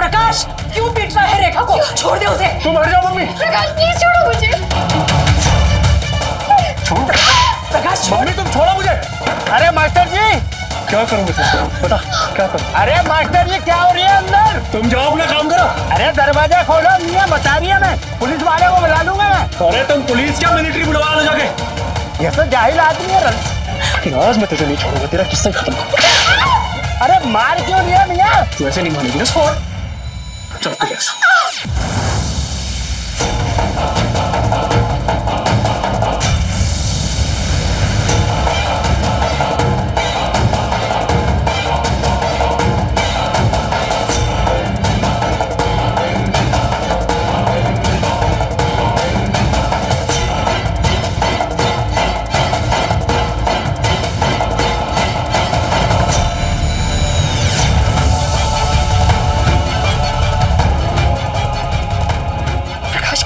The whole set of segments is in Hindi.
प्रकाश क्यों पीट रहा है रेखा को? छोड़ दे उसे। तुम हट जाओ मम्मी। प्रकाश प्लीज छोड़ो मुझे। छोड़ प्रकाश मम्मी, तुम छोड़ो मुझे। अरे मास्टर जी, क्या करूं मैं? बता क्या करूं? अरे मास्टर जी क्या हो रही है अंदर? तुम जाओ अपना काम करो। अरे दरवाजा खोलो, मियां बता रही है, मैं पुलिस वाले को बुला लूंगा मैं। अरे तुम पुलिस क्या मिलिट्री बुलवा लो जाके। ये तो जाहिल आदमी है। आज मैं तुझे नहीं छोड़ूंगा, तेरा किस्सा खत्म कर। अरे मार क्यों रही है मियां? तू ऐसे नहीं मानेगी ना। छोड़ चल तू ऐसा।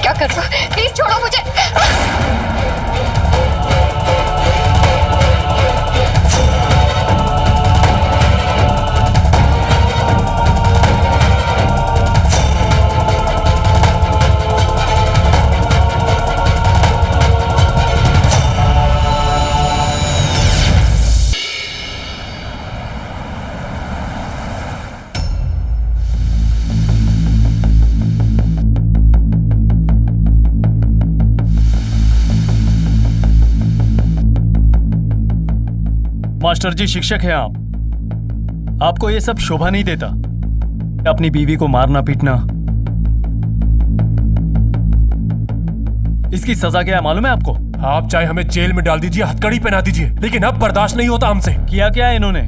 क्या कर रहा है? प्लीज छोड़ो मुझे। मास्टर जी शिक्षक हैं आप, आपको ये सब शोभा नहीं देता। अपनी बीवी को मारना पीटना, इसकी सजा क्या है मालूम है आपको? आप चाहे हमें जेल में डाल दीजिए, हथकड़ी पहना दीजिए, लेकिन अब बर्दाश्त नहीं होता हमसे। किया क्या है इन्होंने?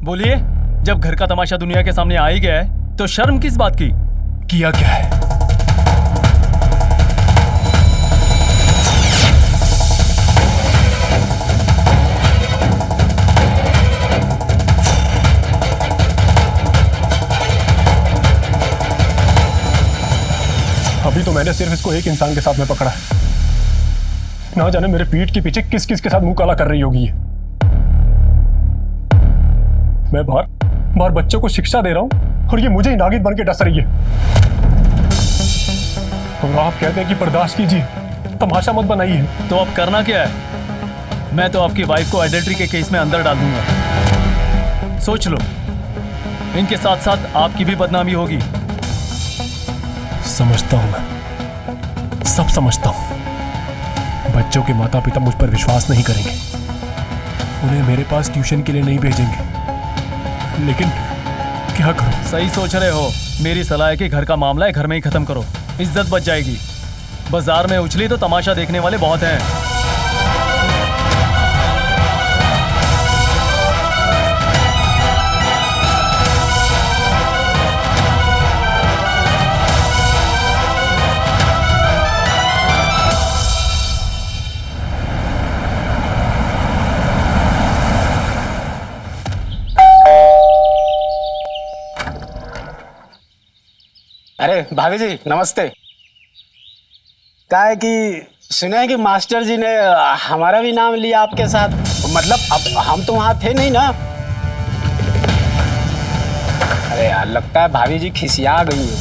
बोलिए, जब घर का तमाशा दुनिया के सामने आ ही गया है तो शर्म किस बात की? किया क्या है? अभी तो मैंने सिर्फ इसको एक इंसान के साथ में पकड़ा है, ना जाने मेरे पीठ के पीछे किस किस के साथ मुंह काला कर रही होगी ये। मैं बाहर बाहर बच्चों को शिक्षा दे रहा हूं और ये मुझे ही नागिन बन के डस रही है। और आप कहते हैं कि बर्दाश्त कीजिए, तमाशा मत बनाइए। तो अब करना क्या है? मैं तो आपकी वाइफ को एडल्ट्री के केस में अंदर डाल दूंगा। सोच लो, इनके साथ साथ आपकी भी बदनामी होगी। समझता हूं, मैं सब समझता हूं। बच्चों के माता पिता मुझ पर विश्वास नहीं करेंगे, उन्हें मेरे पास ट्यूशन के लिए नहीं भेजेंगे, लेकिन क्या करूं? सही सोच रहे हो। मेरी सलाह है कि घर का मामला है घर में ही खत्म करो, इज्जत बच जाएगी। बाजार में उछली तो तमाशा देखने वाले बहुत हैं। अरे भाभी जी नमस्ते। क्या है कि सुना है कि मास्टर जी ने हमारा भी नाम लिया आपके साथ, मतलब अब हम तो वहां थे नहीं ना। अरे यार लगता है भाभी जी खिसिया गई है।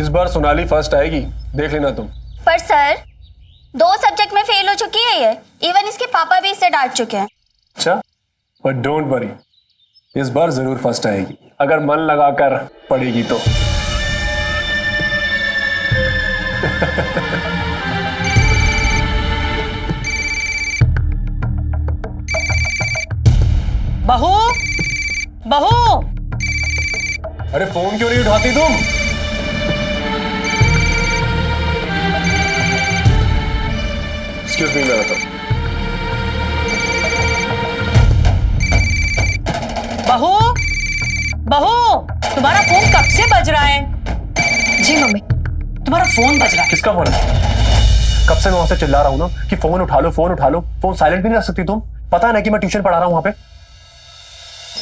इस बार सोनाली फर्स्ट आएगी, देख लेना तुम। पर सर 2 सब्जेक्ट में फेल हो चुकी है ये, इवन इसके पापा भी इससे डांट चुके हैं। अच्छा, बट डोंट वरी, इस बार जरूर फर्स्ट आएगी अगर मन लगाकर पढ़ेगी तो। बहू, बहू। अरे फोन क्यों नहीं उठाती तुम? एक्सक्यूज मी, मैं आता हूं। बहू, बहू, तुम्हारा फोन कब से बज रहा है? जी मम्मी। तुम्हारा फोन बज रहा है। किसका फोन है? कब से मैं वहां से चिल्ला रहा हूं ना कि फोन उठा लो, फोन उठा लो। फोन साइलेंट भी नहीं रख सकती तुम? पता है ना कि मैं ट्यूशन पढ़ा रहा हूं वहां पे।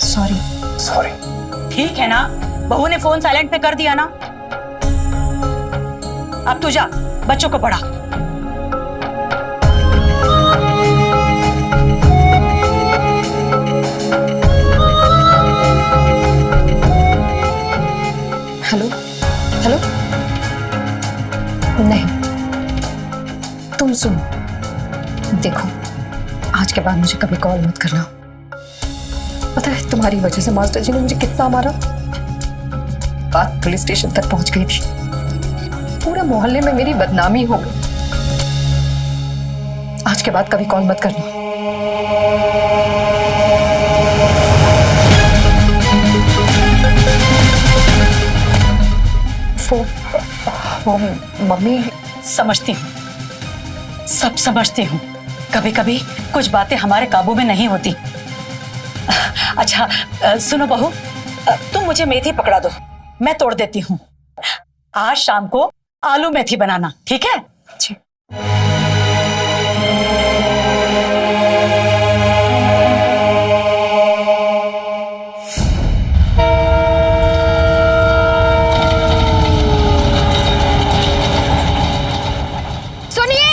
सॉरी। सॉरी। ठीक है ना, बहू ने फोन साइलेंट पे कर दिया ना। अब तू जा बच्चों को पढ़ा। सुन, देखो आज के बाद मुझे कभी कॉल मत करना। पता है तुम्हारी वजह से मास्टर जी ने मुझे कितना मारा। बात पुलिस स्टेशन तक पहुंच गई थी, पूरे मोहल्ले में मेरी बदनामी हो गई। आज के बाद कभी कॉल मत करना। वो मम्मी। समझती हूँ, सब समझती हूँ। कभी कभी कुछ बातें हमारे काबू में नहीं होती। अच्छा सुनो बहू, तुम मुझे मेथी पकड़ा दो, मैं तोड़ देती हूँ। आज शाम को आलू मेथी बनाना, ठीक है? जी। सुनिए,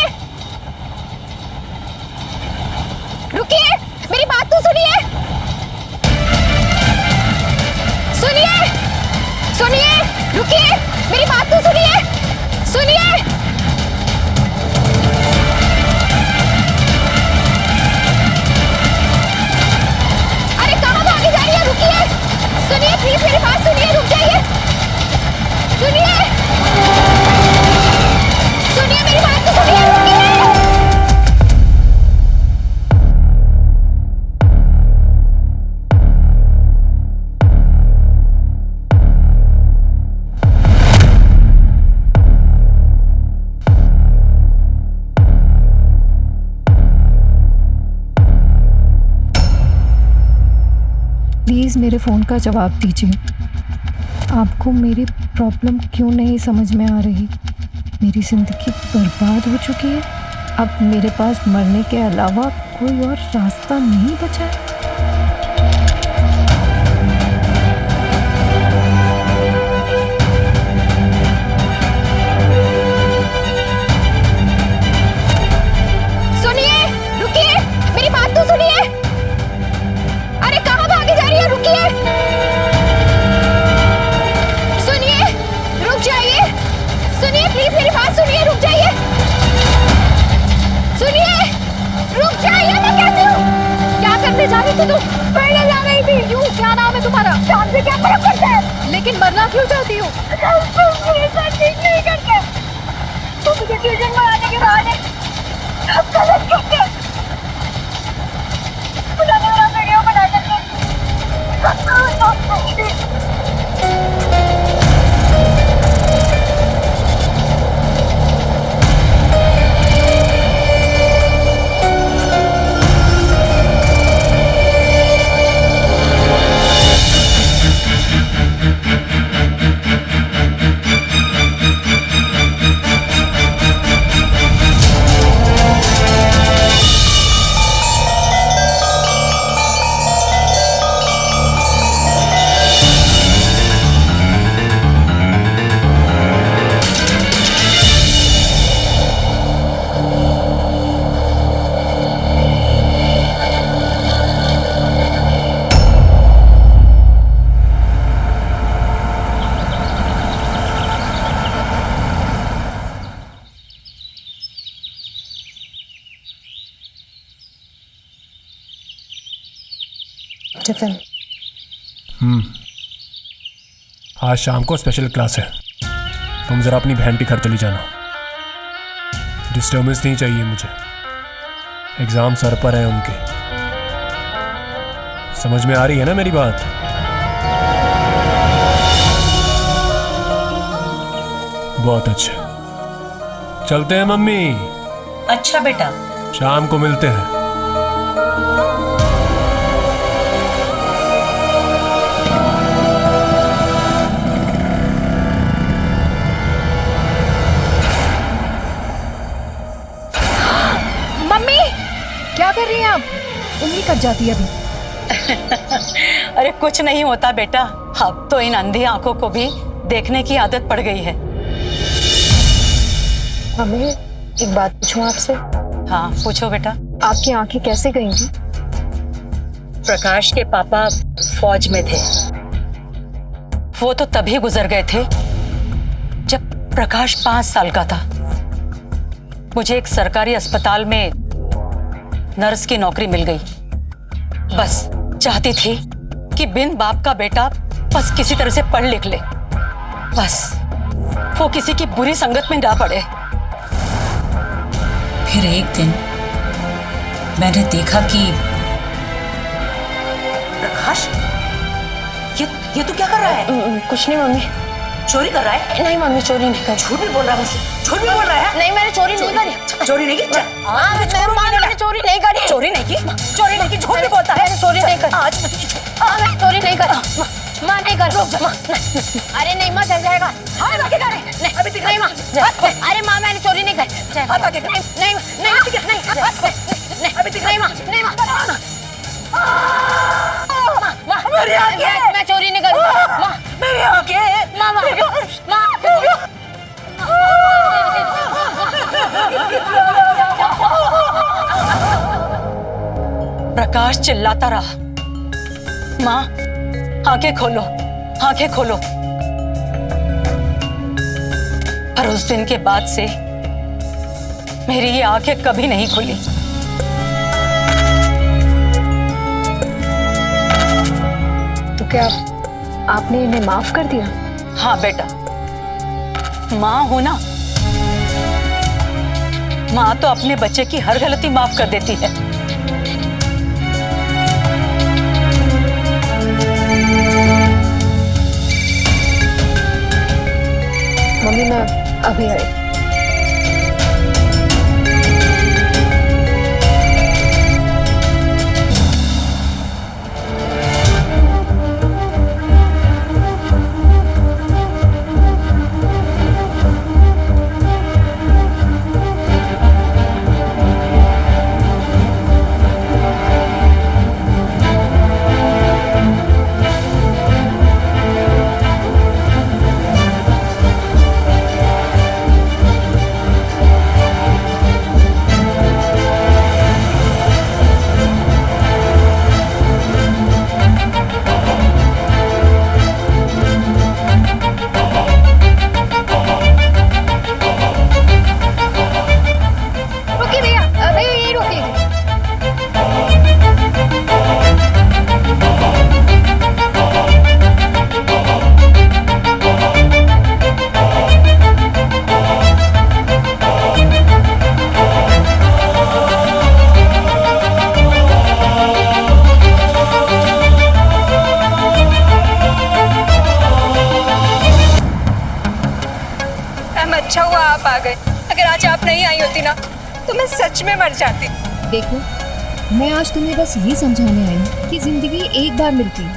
रुकिए, मेरी बात तो सुनिए। सुनिए, सुनिए, रुकिए, मेरी बात तो सुनिए। सुनिए, अरे कहाँ भागे जा रही है? रुकिए, सुनिए प्लीज, मेरी बात सुनिए, रुक जाइए। सुनिए, सुनिए, मेरी बात तो सुनिए, रुकिए। प्लीज़ मेरे फ़ोन का जवाब दीजिए। आपको मेरी प्रॉब्लम क्यों नहीं समझ में आ रही? मेरी ज़िंदगी बर्बाद हो चुकी है। अब मेरे पास मरने के अलावा कोई और रास्ता नहीं बचा है। सुनिए, रुकिए, मेरी बात तो सुनिए। अरे कहाँ भागे जा रही है? रुकिए, सुनिए, रुक जाइए। सुनिए प्लीज, मेरी बात सुनिए, रुक जाइए। सुनिए, रुक जाइए, मैं कहती हूँ। क्या करने जा रही थी तुम? पढ़ने जा रही थी। क्यों? क्या नाम है तुम्हारा? शाम से क्या फर्क पड़ता है? लेकिन मरना क्यों चाहती हो? तुम मेरे साथ ठीक नहीं करते, तुम मुझे ट्यूशन पढ़ाने के बहाने सब गलत करते हो। मेरा वीडियो बना करके टिफिन। आज शाम को स्पेशल क्लास है, तुम जरा अपनी बहन के घर चली जाना। डिस्टर्बेंस नहीं चाहिए मुझे, एग्जाम सर पर है उनके। समझ में आ रही है ना मेरी बात? बहुत अच्छा, चलते हैं मम्मी। अच्छा बेटा, शाम को मिलते हैं। मम्मी, क्या कर रही हैं आप? उंगली कट जाती है अभी। अरे कुछ नहीं होता बेटा, अब तो इन अंधी आंखों को भी देखने की आदत पड़ गई है। हमें एक बात पूछूं आपसे? हाँ पूछो बेटा। आपकी आंखें कैसे गई थी? प्रकाश के पापा फौज में थे, वो तो तभी गुजर गए थे जब प्रकाश 5 साल का था। मुझे एक सरकारी अस्पताल में नर्स की नौकरी मिल गई। बस चाहती थी कि बिन बाप का बेटा बस किसी तरह से पढ़ लिख ले, बस वो किसी की बुरी संगत में ना पड़े। फिर एक दिन मैंने देखा कि प्रकाश, ये तू क्या कर रहा है? कुछ नहीं मम्मी। चोरी कर रहा है? नहीं मम्मी, चोरी नहीं कर। झूठ भी बोल रहा है मुझसे, झूठ भी बोल रहा है? नहीं, मैंने चोरी नहीं करी। चोरी नहीं की? मैंने चोरी नहीं करी। चोरी नहीं की? चोरी नहीं की, झूठ भी बोलता है। मैंने चोरी नहीं करी। आज मैं चोरी नहीं करी। माँ नहीं कर। अरे नहीं माँ, चल जाएगा। हाथ आगे करे। नहीं अभी नहीं माँ, अरे माँ मैंने चोरी नहीं करी। हाथ आगे करे। नहीं नहीं माँ, नहीं माँ। मेरी आंखें, मैं चोरी नहीं करूँ। माँ मेरी आंखें, माँ प्रकाश चिल्लाता रहा, माँ आंखें खोलो, आंखें खोलो। पर उस दिन के बाद से मेरी ये आंखें कभी नहीं खुली। तो क्या आपने इन्हें माफ कर दिया? हाँ बेटा, माँ हो ना, माँ तो अपने बच्चे की हर गलती माफ कर देती है। मम्मी मैं अभी आई। अच्छा हुआ आप आ गए। अगर आज आप नहीं आई होती ना तो मैं सच में मर जाती। देखो, मैं आज तुम्हें बस ये समझाने आई हूँ कि जिंदगी एक बार मिलती है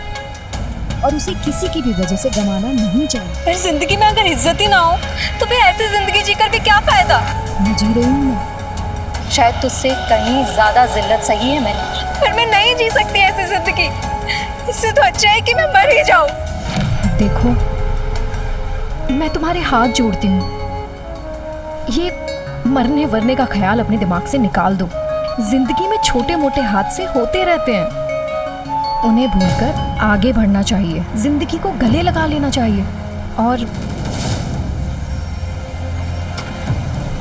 और उसे किसी की भी वजह से गंवाना नहीं चाहिए। पर जिंदगी में अगर इज्जत ही ना हो तो फिर ऐसी जिंदगी जीकर भी क्या फायदा? मैं जी रही हूँ ना। शायद तुझसे कहीं ज्यादा जिल्लत सही है मैंने। पर मैं नहीं जी सकती ऐसी जिंदगी। इससे तो अच्छा है कि मैं मर ही जाऊं। देखो, मैं तुम्हारे हाथ जोड़ती हूँ, ये मरने वरने का ख्याल अपने दिमाग से निकाल दो। जिंदगी में छोटे मोटे हादसे होते रहते हैं, उन्हें भूलकर आगे बढ़ना चाहिए, जिंदगी को गले लगा लेना चाहिए। और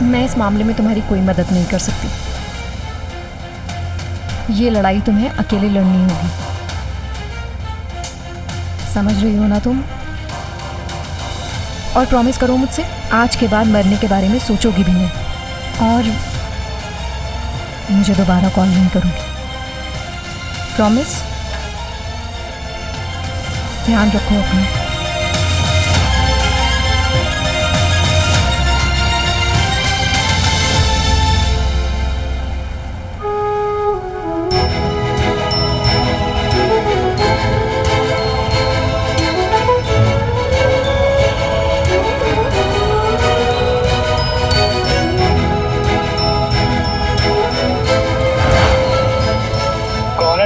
मैं इस मामले में तुम्हारी कोई मदद नहीं कर सकती। ये लड़ाई तुम्हें अकेले लड़नी होगी, समझ रही हो ना तुम? और प्रॉमिस करो मुझसे, आज के बाद मरने के बारे में सोचोगी भी नहीं और मुझे दोबारा कॉल नहीं करूँगी। प्रॉमिस? ध्यान रखो अपना।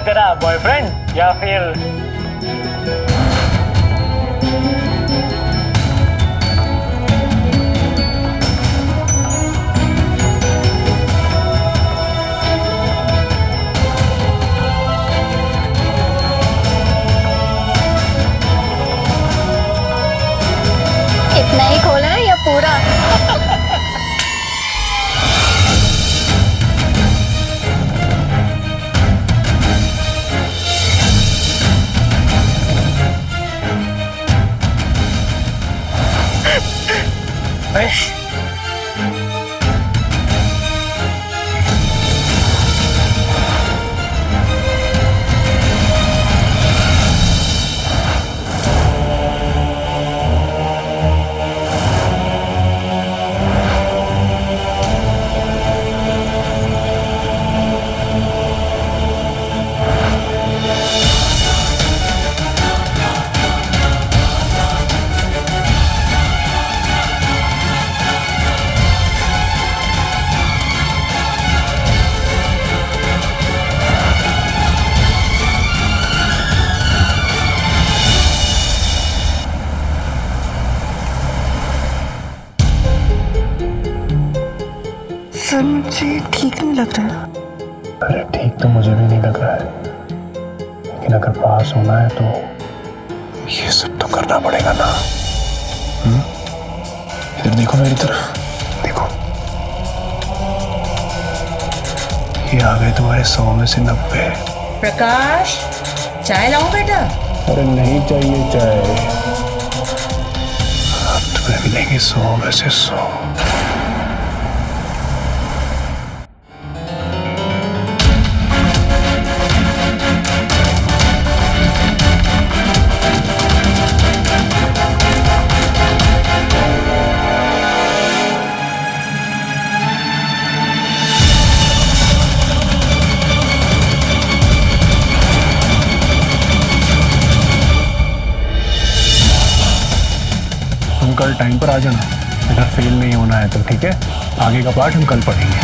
तेरा बॉयफ्रेंड या फिर इतना ही खोला है या पूरा? मुझे ठीक नहीं लग रहा है। अरे ठीक तो मुझे भी नहीं लग रहा है, लेकिन अगर पास होना है तो ये सब तो करना पड़ेगा ना। इधर देखो, मेरी तरफ देखो, ये आ गए तुम्हारे 100 में से 90। प्रकाश, चाय लाऊं बेटा? अरे नहीं चाहिए चाय, अब तुम्हें मिलेंगे 100 में से 100। कल टाइम पर आ जाना, अगर फेल नहीं होना है तो ठीक है, आगे का पार्ट हम कल पढ़ेंगे।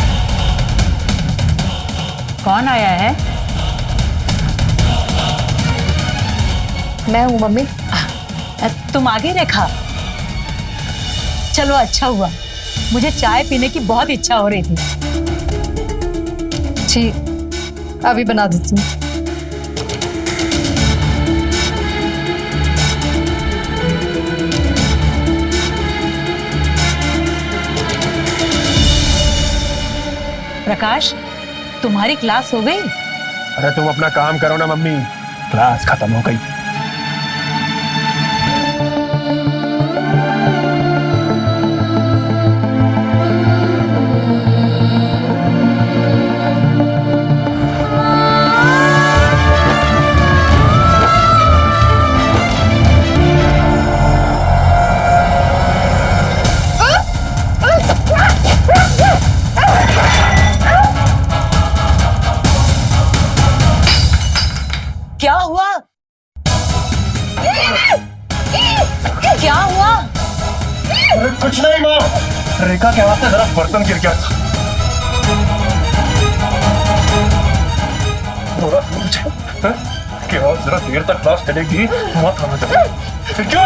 कौन आया है? मैं हूँ मम्मी। तुम आगे रेखा? चलो अच्छा हुआ, मुझे चाय पीने की बहुत इच्छा हो रही थी। जी अभी बना देती हूँ। प्रकाश, तुम्हारी क्लास हो गई? अरे तुम अपना काम करो ना मम्मी, क्लास खत्म हो गई। क्या हुआ? क्या हुआ? अरे कुछ नहीं माँ, रेखा के हाथ से जरा बर्तन गिर गया था। क्या जरा देर तक क्लास चलेगी, मत आना जल्दी। क्या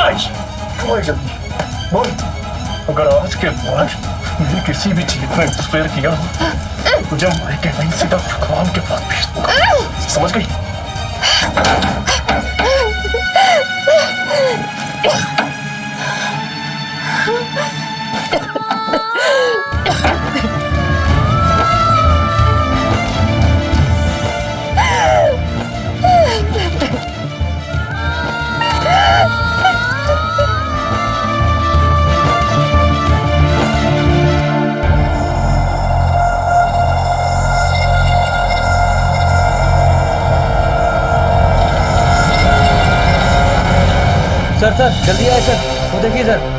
जल्दी बोल, अगर आज के बाद मेरी किसी भी चीज में इंटरफेयर किया तुझे माई के नहीं सीधा भगवान के पास भेज दूंगा, समझ गई? सर जल्दी आए सर, वो देखिए सर।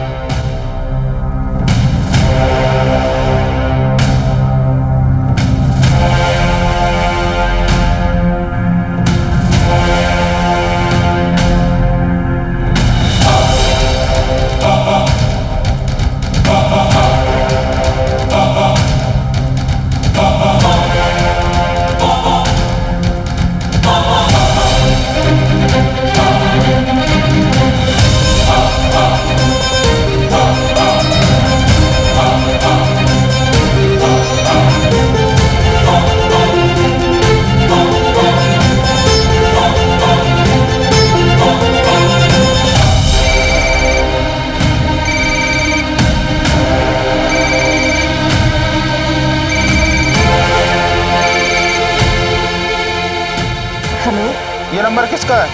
ये नंबर किसका है?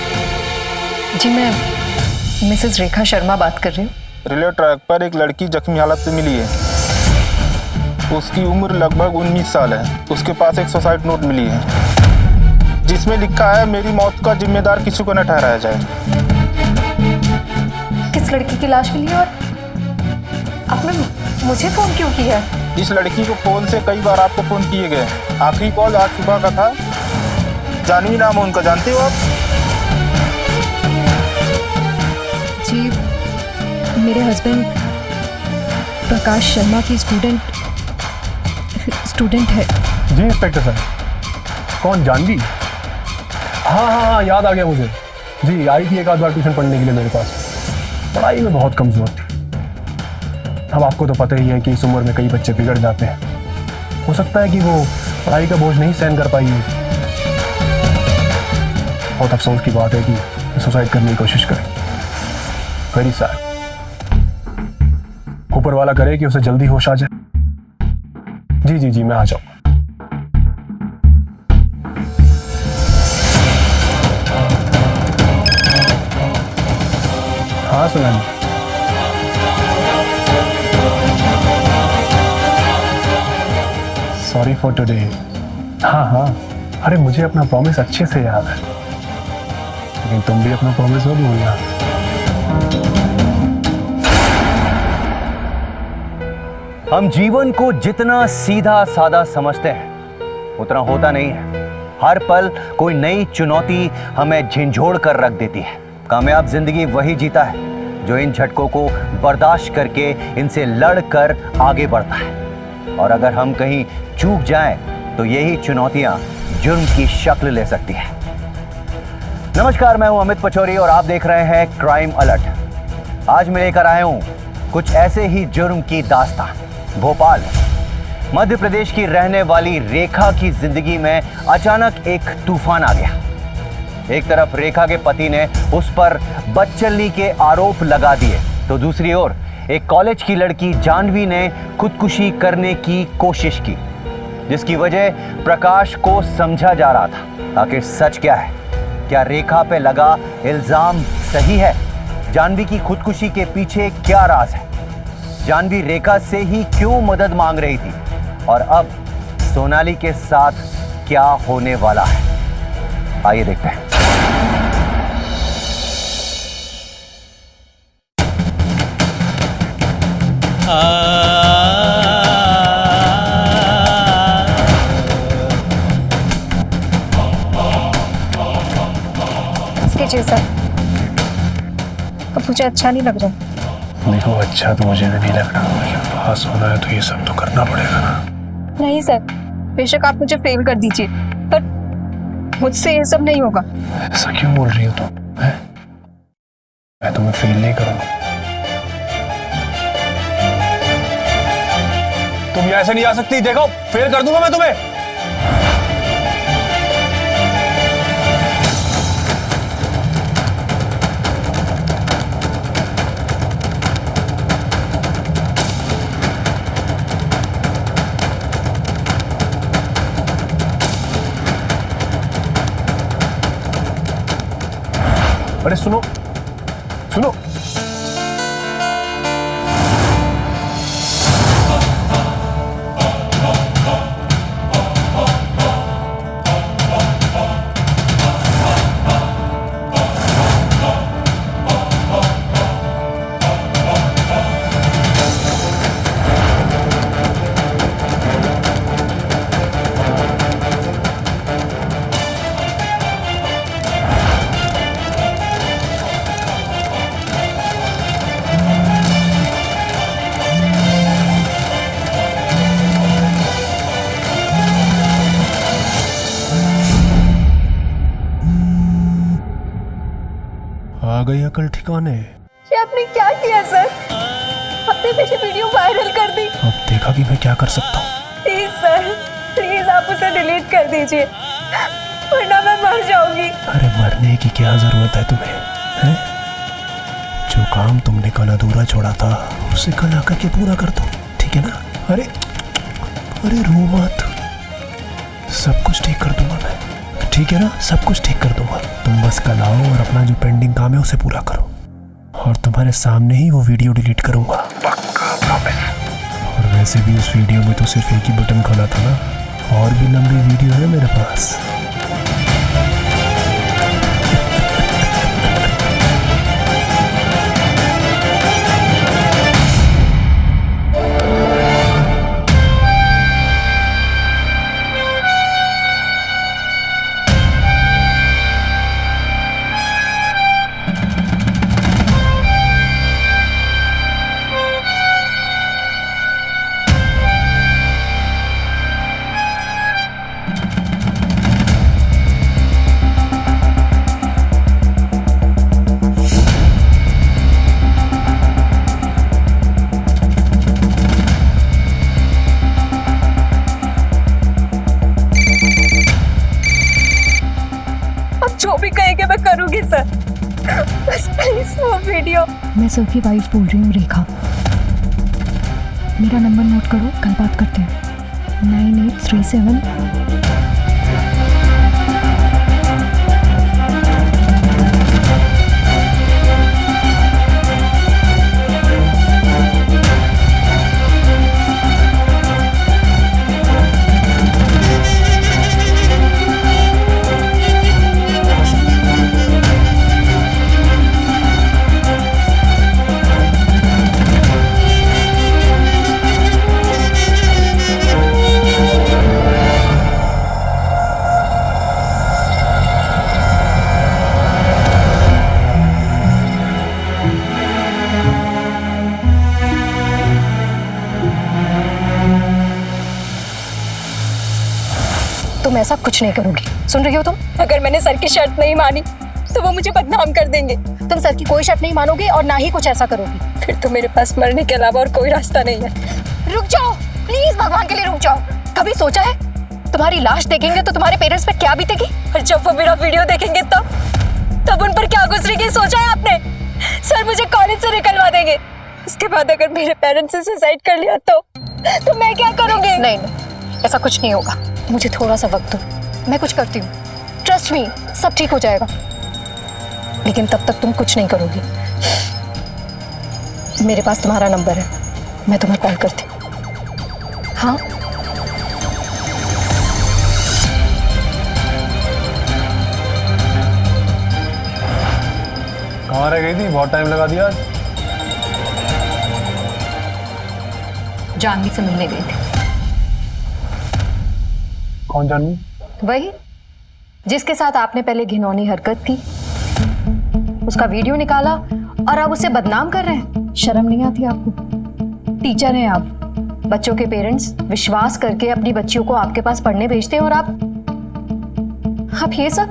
जी मैं मिसेस रेखा शर्मा बात कर रही हूँ। रिले ट्रैक पर एक लड़की जख्मी हालत में मिली है। उसकी उम्र लगभग 19 साल है। उसके पास एक सुसाइड नोट मिली है जिसमें लिखा है, मेरी मौत का जिम्मेदार किसी को न ठहराया जाए। किस लड़की की लाश मिली और आपने मुझे फोन क्यों किया? इस लड़की को फोन से कई बार आपको फोन किए गए। आखिरी कॉल आज सुबह का था। जानवी नाम है उनका, जानते हो आप? जी मेरे हस्बैंड प्रकाश शर्मा की स्टूडेंट है। जी इंस्पेक्टर साहब। कौन, जानवी? हाँ, याद आ गया मुझे। जी आई थी एक आध बार ट्यूशन पढ़ने के लिए मेरे पास। पढ़ाई में बहुत कमजोर थी। अब आपको तो पता ही है कि इस उम्र में कई बच्चे बिगड़ जाते हैं। हो सकता है कि वो पढ़ाई का बोझ नहीं सहन कर पाई हो। बहुत अफसोस की बात है कि सुसाइड करने की कोशिश करे। Very sad. ऊपर वाला करे कि उसे जल्दी होश आ जाए। जी जी जी, मैं आ जाऊँ। हाँ सुनानी। Sorry for today. हाँ हाँ, अरे मुझे अपना प्रॉमिस अच्छे से याद है, लेकिन तुम भी अपना प्रॉमिस मत भूलना। हम जीवन को जितना सीधा सादा समझते हैं उतना होता नहीं है। हर पल कोई नई चुनौती हमें झिंझोड़ कर रख देती है। कामयाब जिंदगी वही जीता है जो इन झटकों को बर्दाश्त करके इनसे लड़ कर आगे बढ़ता है। और अगर हम कहीं चूक जाएं तो यही चुनौतियां जुर्म की शक्ल ले सकती है। नमस्कार, मैं हूं अमित पचौरी और आप देख रहे हैं क्राइम अलर्ट। आज मैं लेकर आया हूं कुछ ऐसे ही जुर्म की दास्तान। भोपाल मध्य प्रदेश की रहने वाली रेखा की जिंदगी में अचानक एक तूफान आ गया। एक तरफ रेखा के पति ने उस पर बदचलनी के आरोप लगा दिए, तो दूसरी ओर एक कॉलेज की लड़की जानवी ने खुदकुशी करने की कोशिश की, जिसकी वजह प्रकाश को समझा जा रहा था। आखिर सच क्या है? क्या रेखा पे लगा इल्जाम सही है? जानवी की खुदकुशी के पीछे क्या राज है? जानवी रेखा से ही क्यों मदद मांग रही थी? और अब सोनाली के साथ क्या होने वाला है? आइए देखते हैं। कीजिए सर, अब मुझे अच्छा नहीं लग रहा। देखो, अच्छा तो मुझे भी नहीं लग रहा, लेकिन पास होना है तो ये सब तो करना पड़ेगा ना। नहीं सर, बेशक आप मुझे फेल कर दीजिए, पर मुझसे ये सब नहीं होगा। ऐसा क्यों बोल रही हो तुम? हैं? मैं तुम्हें फेल नहीं करूंगा। तुम यहाँ ऐसे नहीं आ सकती। देखो, फेल कर दूंगा मैं तुम्हें। अरे सुनो सुनो, आ गई अकल ठिकाने। ये आपने क्या किया सर? आपने मेरी वीडियो वायरल कर दी। अब देखा कि मैं क्या कर सकता हूँ। प्लीज सर, प्लीज आप उसे डिलीट कर दीजिए, वरना मैं मर जाऊंगी। अरे मरने की क्या जरूरत है तुम्हें? हैं? जो काम तुमने कल अधूरा छोड़ा था उसे कल आकर के पूरा कर दो, ठीक है ना? अरे अरे रो मत, सब कुछ ठीक कर दूंगा मैं, ठीक है ना? सब कुछ ठीक कर दूंगा। तुम बस कल आओ और अपना जो पेंडिंग काम है उसे पूरा करो, और तुम्हारे सामने ही वो वीडियो डिलीट करूंगा, पक्का प्रॉमिस। और वैसे भी उस वीडियो में तो सिर्फ एक ही बटन खोला था ना, और भी लंबी वीडियो है मेरे पास। मैं करूंगी सर, बस प्लीज वो वीडियो। मैं सर की वाइफ बोल रही हूँ, रेखा। मेरा नंबर नोट करो, कल बात करते हैं। 9837। तुम ऐसा कुछ नहीं करोगी, सुन रही हो तुम? अगर मैंने सर की शर्त नहीं मानी तो वो मुझे बदनाम कर देंगे। तुम सर की कोई शर्त नहीं मानोगी और ना ही कुछ ऐसा करोगी। फिर तो मेरे पास मरने के अलावा और कोई रास्ता नहीं है। रुक जाओ प्लीज, भगवान के लिए रुक जाओ। कभी सोचा है तुम्हारी लाश देखेंगे तो तुम्हारे पेरेंट्स पे क्या बीतेगी? और जब वो मेरा वीडियो देखेंगे तब उन पर क्या गुजरेगी, सोचा है आपने? सर मुझे कॉलेज से निकलवा देंगे। उसके बाद अगर मेरे पेरेंट्स ने सुसाइड कर लिया तो मैं क्या करूंगी? नहीं, ऐसा कुछ नहीं होगा। मुझे थोड़ा सा वक्त दो, मैं कुछ करती हूँ। ट्रस्ट मी, सब ठीक हो जाएगा। लेकिन तब तक तुम कुछ नहीं करोगी। मेरे पास तुम्हारा नंबर है, मैं तुम्हें कॉल करती हूँ। हाँ, कहाँ रह गई थी? बहुत टाइम लगा दिया आज। जानवी से मिलने गई थी। कौन जानवी? वही जिसके साथ आपने पहले घिनौनी हरकत की, उसका वीडियो निकाला और अब उसे बदनाम कर रहे हैं। शर्म नहीं आती आपको? टीचर हैं आप, बच्चों के पेरेंट्स विश्वास करके अपनी बच्चियों को आपके पास पढ़ने भेजते हैं और आप ये सब।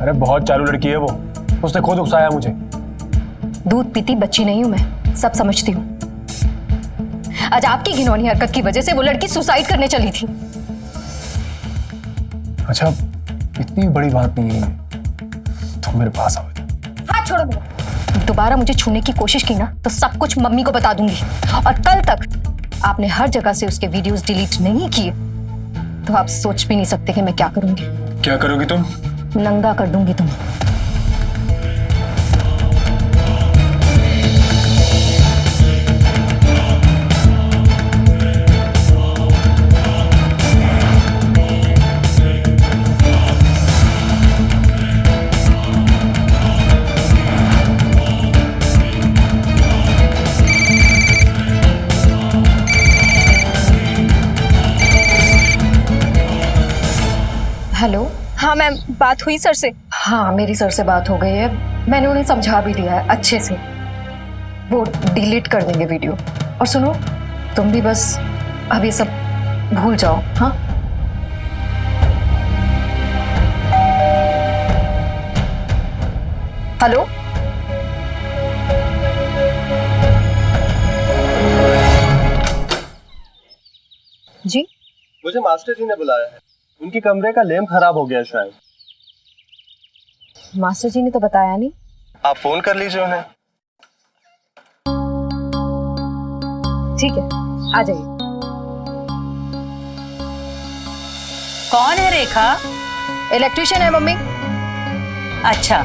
अरे बहुत चालू लड़की है वो, उसने खुद उकसाया मुझे। दूध पीती बच्ची नहीं हूं मैं, सब समझती हूँ। आज आपकी घिनौनी हरकत की वजह से वो लड़की सुसाइड करने चली थी। अच्छा, इतनी बड़ी बात नहीं है, तुम मेरे पास आओ। हाथ छोड़ो मेरा। दोबारा मुझे छूने की कोशिश की ना तो सब कुछ मम्मी को बता दूंगी। और कल तक आपने हर जगह से उसके वीडियोस डिलीट नहीं किए तो आप सोच भी नहीं सकते कि मैं क्या करूंगी। क्या करोगी तुम? नंगा कर दूंगी तुम्हें। हेलो। हाँ मैम, बात हुई सर से? हाँ, मेरी सर से बात हो गई है। मैंने उन्हें समझा भी दिया है अच्छे से। वो डिलीट कर देंगे वीडियो। और सुनो, तुम भी बस अब ये सब भूल जाओ। हाँ, हेलो। जी, मुझे मास्टर जी ने बुलाया है। उनके कमरे का लैंप खराब हो गया शायद। मास्टर जी ने तो बताया नहीं। आप फोन कर लीजिए उन्हें। ठीक है, आ जाइए। कौन है रेखा? इलेक्ट्रिशियन है मम्मी। अच्छा,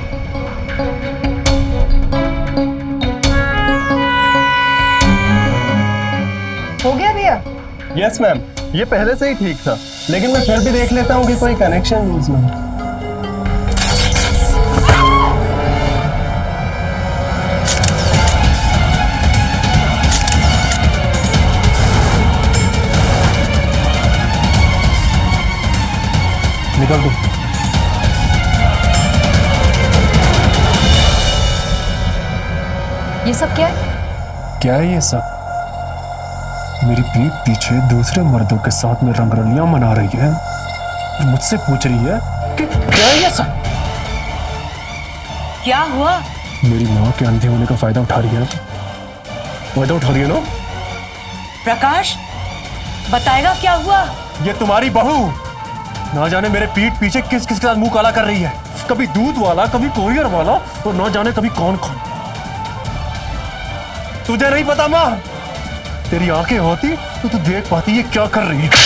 हो गया भैया? यस मैम, ये पहले से ही ठीक था, लेकिन मैं फिर भी देख लेता हूँ कि कोई कनेक्शन इसमें। निकल तू। ये सब क्या है? क्या है ये सब? मेरी पीठ पीछे दूसरे मर्दों के साथ में रंगरलियां मना रही है। मुझसे पूछ रही है कि क्या है ये सब? क्या हुआ? मेरी माँ के अंधे होने का फायदा उठा रही है ना? फायदा उठा रही है ना? प्रकाश, बताएगा क्या हुआ? ये तुम्हारी बहू ना जाने मेरे पीठ पीछे किस किस के साथ मुंह काला कर रही है। कभी दूध वाला, कभी कोरियर वाला, और न जाने कभी कौन कौन। तुझे नहीं पता माँ, तेरी आंखें होती तो तू देख पाती ये क्या कर रही है।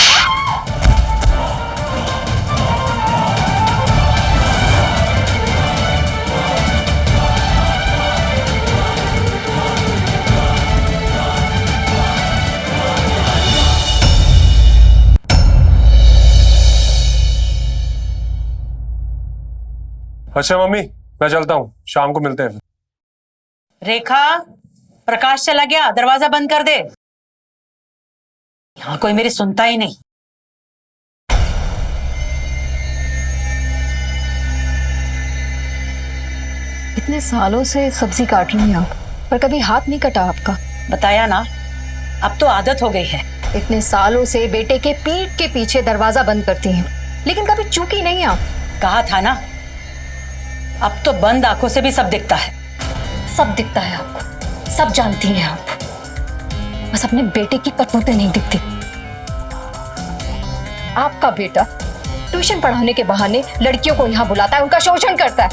अच्छा मम्मी, मैं चलता हूँ, शाम को मिलते हैं। रेखा, प्रकाश चला गया, दरवाजा बंद कर दे। यहां कोई मेरी सुनता ही नहीं। इतने सालों से सब्जी काट रही हैं आप, पर कभी हाथ नहीं कटा आपका। बताया ना, अब तो आदत हो गई है। इतने सालों से बेटे के पीठ के पीछे दरवाजा बंद करती हैं, लेकिन कभी चूकी नहीं आप। कहा था ना, अब तो बंद आंखों से भी सब दिखता है। सब दिखता है आपको, सब जानती हैं आप, बस अपने बेटे की करतूतें नहीं दिखती। आपका बेटा ट्यूशन पढ़ाने के बहाने लड़कियों को यहाँ बुलाता है, उनका शोषण करता है,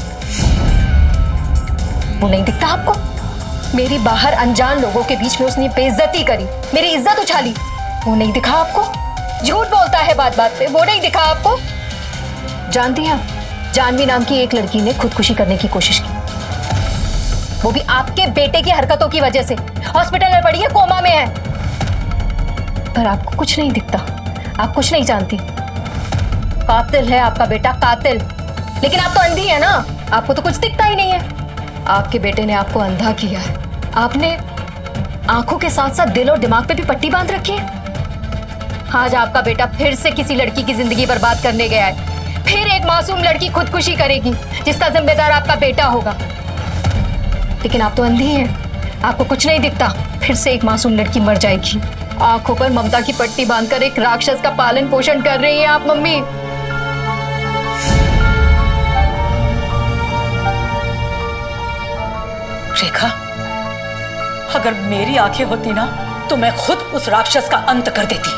वो नहीं दिखता आपको? मेरी बाहर अनजान लोगों के बीच में उसने बेइज्जती करी, मेरी इज्जत उछाली, वो नहीं दिखा आपको? झूठ बोलता है बात बात पे, वो नहीं दिखा आपको? जानती हैं आप, जानवी नाम की एक लड़की ने खुदकुशी करने की कोशिश की, वो भी आपके बेटे की हरकतों की वजह से। हॉस्पिटल में पड़ी है, कोमा में है, पर आपको कुछ नहीं दिखता, आप कुछ नहीं जानती। कातिल है आपका बेटा, कातिल। लेकिन आप तो अंधी है ना, आपको तो कुछ दिखता ही नहीं है। आपके बेटे ने आपको अंधा किया है। आपने आंखों के साथ साथ दिल और दिमाग पे भी पट्टी बांध रखी है। आज आपका बेटा फिर से किसी लड़की की जिंदगी बर्बाद करने गया है, फिर एक मासूम लड़की खुदकुशी करेगी, जिसका जिम्मेदार आपका बेटा होगा। लेकिन आप तो अंधी हैं, आपको कुछ नहीं दिखता। फिर से एक मासूम लड़की मर जाएगी। आंखों पर ममता की पट्टी बांधकर एक राक्षस का पालन पोषण कर रही हैं आप मम्मी। रेखा, अगर मेरी आंखें होती ना तो मैं खुद उस राक्षस का अंत कर देती।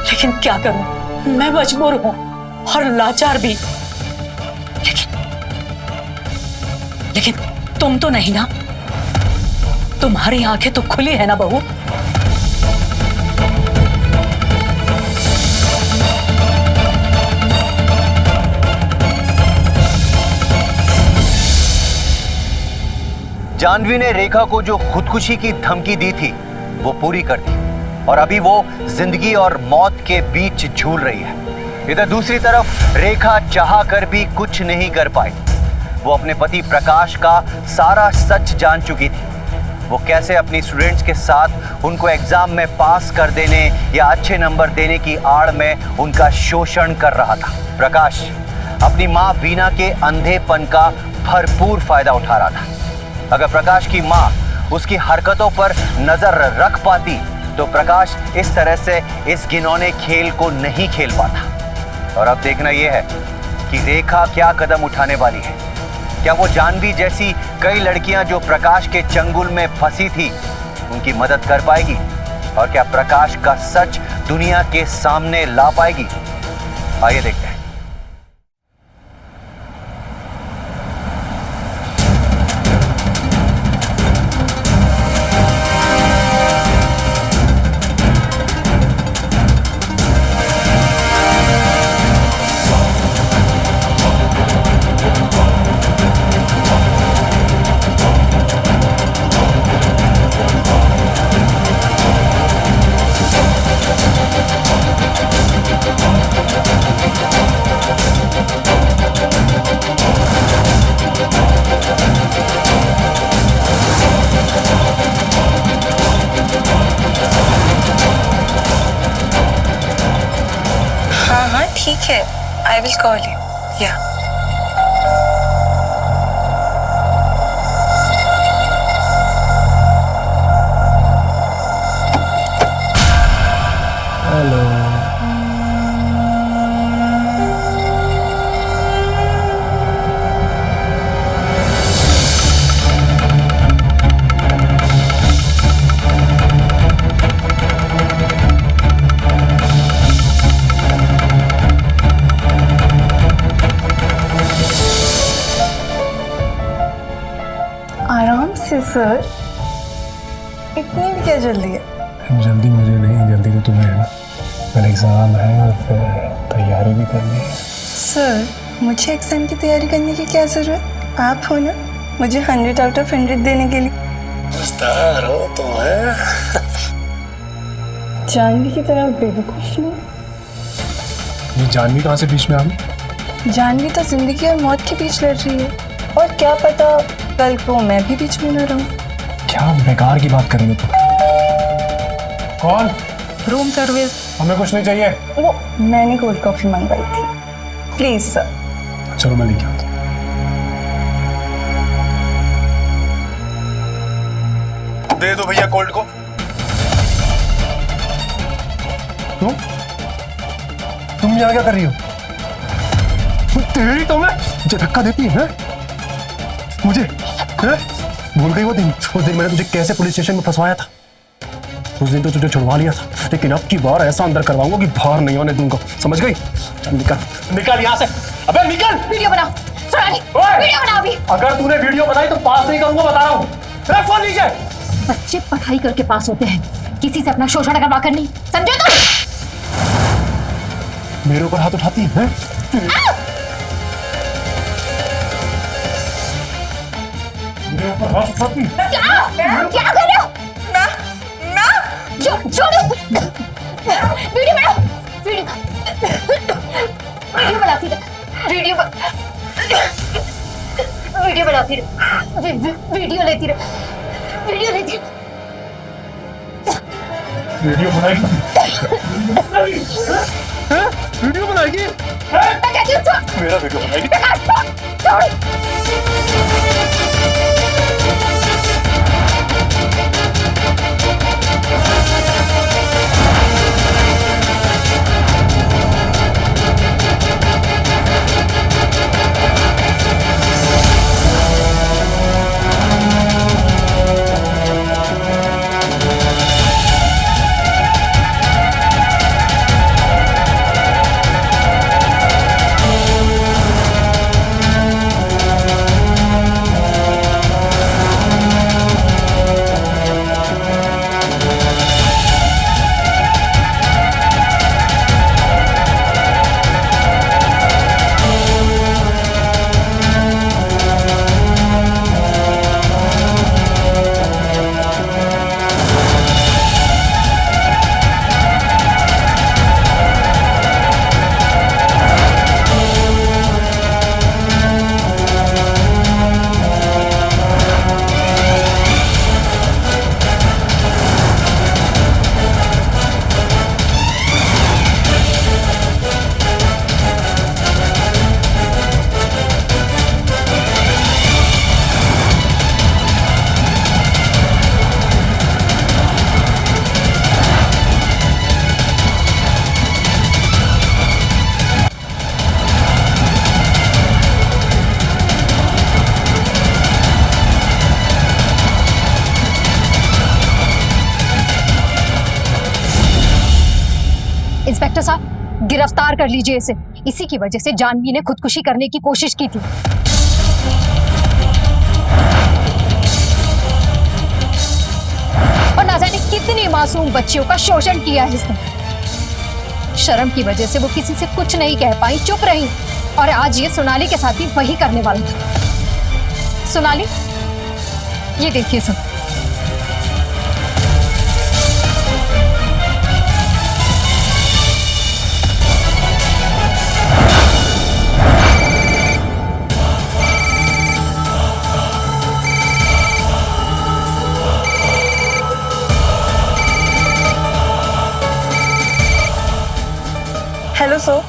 लेकिन क्या करूं, मैं मजबूर हूं और लाचार भी। लेकिन तुम तो नहीं ना, तुम्हारी आंखें तो खुली है ना बहू। जानवी ने रेखा को जो खुदकुशी की धमकी दी थी वो पूरी कर दी, और अभी वो जिंदगी और मौत के बीच झूल रही है। इधर दूसरी तरफ रेखा चाह कर भी कुछ नहीं कर पाई। वो अपने पति प्रकाश का सारा सच जान चुकी थी। वो कैसे अपनी स्टूडेंट्स के साथ उनको एग्जाम में पास कर देने या अच्छे नंबर देने की आड़ में उनका शोषण कर रहा था। प्रकाश अपनी माँ वीना के अंधेपन का भरपूर फायदा उठा रहा था। अगर प्रकाश की माँ उसकी हरकतों पर नजर रख पाती तो प्रकाश इस तरह से इस घिनौने खेल को नहीं खेल पाता। और अब देखना यह है कि रेखा क्या कदम उठाने वाली है। क्या वो जानवी जैसी कई लड़कियां जो प्रकाश के चंगुल में फंसी थी उनकी मदद कर पाएगी, और क्या प्रकाश का सच दुनिया के सामने ला पाएगी? आइए देखते हैं। ठीक है, I will call you. Yeah. से सर? इतनी भी क्या जल्दी है? जल्दी मुझे नहीं, जल्दी तो तुम्हें है ना। कल एग्जाम है और फिर तैयारी भी करनी है। सर, मुझे एग्जाम की तैयारी करने की क्या जरूरत? आप हो ना मुझे 100 आउट ऑफ 100 देने के लिए। मस्तार हो तुम है। जानवी की तरह बेवकूफ नहीं। ये जानवी कहाँ से बीच में आ गई? जानवी तो जिंदगी और मौत के बीच लड़ रही है, और क्या पता कल को मैं भी बीच में न रहूं। क्या बेकार की बात करेंगे तुम? कौन? Room service. हमें कुछ नहीं चाहिए। वो मैंने कोल्ड कॉफी मंगवाई थी, प्लीज सर। चलो मैं लेके आता हूँ। दे दो भैया कोल्ड को। तुम यहाँ क्या कर रही हो? तेरी तो मैं मुझे धक्का देती है मुझे है? भूल गई वो दिन? उस दिन मैंने तुझे कैसे पुलिस स्टेशन में फंसवाया था। उस दिन तो तुझे छुड़वा लिया था, लेकिन अब की बार ऐसा अंदर करवाऊंगा कि बाहर नहीं होने दूंगा, समझ गई? निकल निकल यहाँ से। अबे निकल। वीडियो बनाओ सोनाली, वीडियो बनाओ अभी। अगर तूने वीडियो बनाई तो पास नहीं करूंगा, बता रहा हूँ। रख फोन नीचे। बच्चे पढ़ाई करके पास होते हैं, किसी से अपना शोषण करवा कर नहीं, समझे तुम? मेरे ऊपर हाथ उठाती है? मेरे ऊपर हाथ उठाती है? क्या कर रहे हो? छोड़ो। वीडियो बनाओ, वीडियो बनाती रहे, वीडियो बनाती रहे, वीडियो लेती रहे, वीडियो लेती रहे। वीडियो बनाएगी? वीडियो बनाएगी? मैं कहती हूँ छोड़। मेरा वीडियो बनाएगी? छोड़। इंस्पेक्टर साहब, गिरफ्तार कर लीजिए इसे। इसी की वजह से जानवी ने खुदकुशी करने की कोशिश की थी। और ना जाने कितनी मासूम बच्चियों का शोषण किया है इसने। शर्म की वजह से वो किसी से कुछ नहीं कह पाई, चुप रही। और आज ये सोनाली के साथ भी वही करने वाला था। सोनाली, ये देखिए सब। हेलो सर,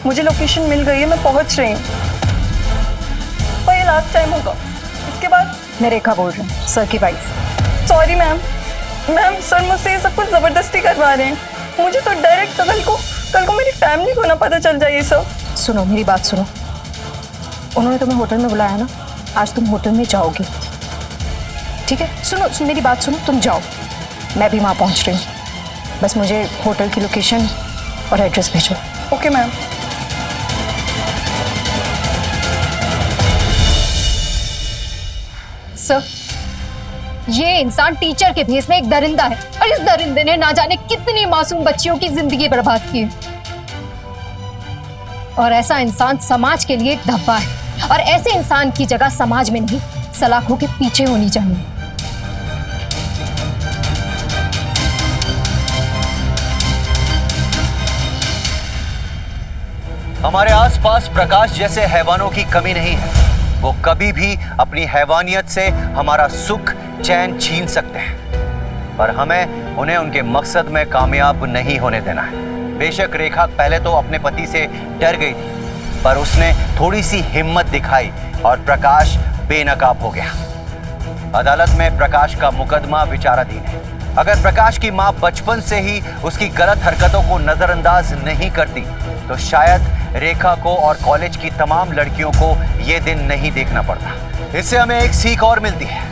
मुझे लोकेशन मिल गई है, मैं पहुंच रही हूँ। पर ये लास्ट टाइम होगा, इसके बाद। मैं रेखा बोल रही हूँ, सर की wife. Sorry ma'am. Ma'am, sir मुझसे ये सब कुछ जबरदस्ती करवा रहे हैं। मुझे तो डायरेक्ट कल को मेरी फैमिली को ना पता चल जाए ये सब। सुनो, मेरी बात सुनो। उन्होंने तुम्हें होटल में बुलाया ना, आज तुम होटल में जाओगी, ठीक है? सुनो, मेरी बात सुनो, तुम जाओ, मैं भी वहाँ पहुँच रही हूँ। बस मुझे होटल की लोकेशन और एड्रेस भेजो। Okay ma'am. सर, ये इंसान टीचर के भेस में एक दरिंदा है और इस दरिंदे ने ना जाने कितनी मासूम बच्चियों की जिंदगी बर्बाद की है। और ऐसा इंसान समाज के लिए एक धब्बा है और ऐसे इंसान की जगह समाज में नहीं सलाखों के पीछे होनी चाहिए। हमारे आसपास प्रकाश जैसे हैवानों की कमी नहीं है। वो कभी भी अपनी हैवानियत से हमारा सुख चैन छीन सकते हैं, पर हमें उन्हें उनके मकसद में कामयाब नहीं होने देना है। बेशक रेखा पहले तो अपने पति से डर गई थी, पर उसने थोड़ी सी हिम्मत दिखाई और प्रकाश बेनकाब हो गया। अदालत में प्रकाश का मुकदमा विचाराधीन है। अगर प्रकाश की मां बचपन से ही उसकी गलत हरकतों को नजरअंदाज नहीं करती तो शायद रेखा को और कॉलेज की तमाम लड़कियों को यह दिन नहीं देखना पड़ता। इससे हमें एक सीख और मिलती है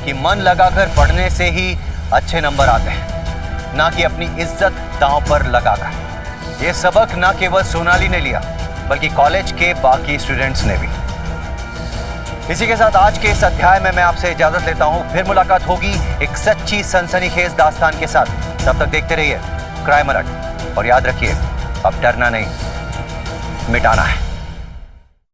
कि मन लगाकर पढ़ने से ही अच्छे नंबर आते हैं, ना कि अपनी इज्जत दांव पर लगाकर। यह सबक ना केवल सोनाली ने लिया बल्कि कॉलेज के बाकी स्टूडेंट्स ने भी। इसी के साथ आज के इस अध्याय में मैं आपसे इजाजत लेता हूं। फिर मुलाकात होगी एक सच्ची सनसनीखेज दास्तान के साथ। तब तक देखते रहिए क्राइम अलर्ट और याद रखिए अब डरना नहीं मिटाना है।